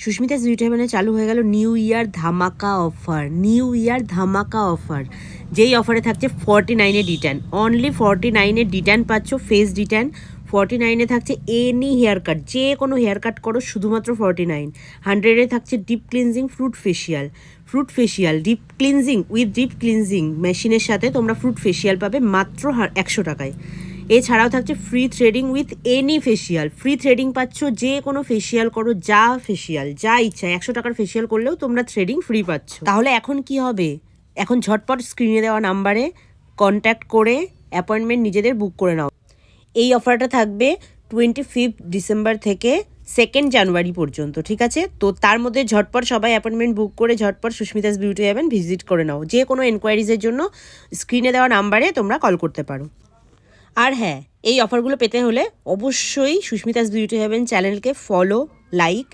Susmita's beauty হেভেনে চালু হয়ে গেল নিউ ইয়ার ধামাকা অফার। যেই অফারে থাকছে 49-এ ডিট্যান, অনলি 49-এ ডিট্যান পাচ্ছ, ফেস ডিট্যান। 49-এ থাকছে এনি হেয়ার কাট, যে কোনো হেয়ার কাট করো শুধুমাত্র 49। 100-এ থাকছে deep cleansing fruit facial deep cleansing with deep cleansing মেশিনের সাথে তোমরা ফ্রুট ফেশিয়াল পাবে মাত্র 100 টাকায়। এছাড়াও থাকছে free threading with any facial, free threading পাচ্ছ, যে কোনো ফেশিয়াল করো, যা ইচ্ছা 100 টাকার ফেশিয়াল করলেও তোমরা থ্রেডিং ফ্রি পাচ্ছ। তাহলে এখন কি হবে? এখন ঝটপট স্ক্রিনে দেওয়া নাম্বারে কন্ট্যাক্ট করে অ্যাপয়েন্টমেন্ট নিজেদের বুক করে নাও। এই অফারটা থাকবে 25 ডিসেম্বর থেকে 2 জানুয়ারি পর্যন্ত, ঠিক আছে? তো তার মধ্যে ঝটপট সবাই অ্যাপয়েন্টমেন্ট বুক করে ঝটপট সুস্মিতাস বিউটি হেভেন ভিজিট করে নাও। যে কোনো এনকোয়ারিজের জন্য স্ক্রিনে দেওয়া নাম্বারে তোমরা কল করতে পারো। আর হ্যাঁ, এই অফারগুলো পেতে হলে অবশ্যই সুস্মিতাস বিউটি হেভেন চ্যানেলকে ফলো, লাইক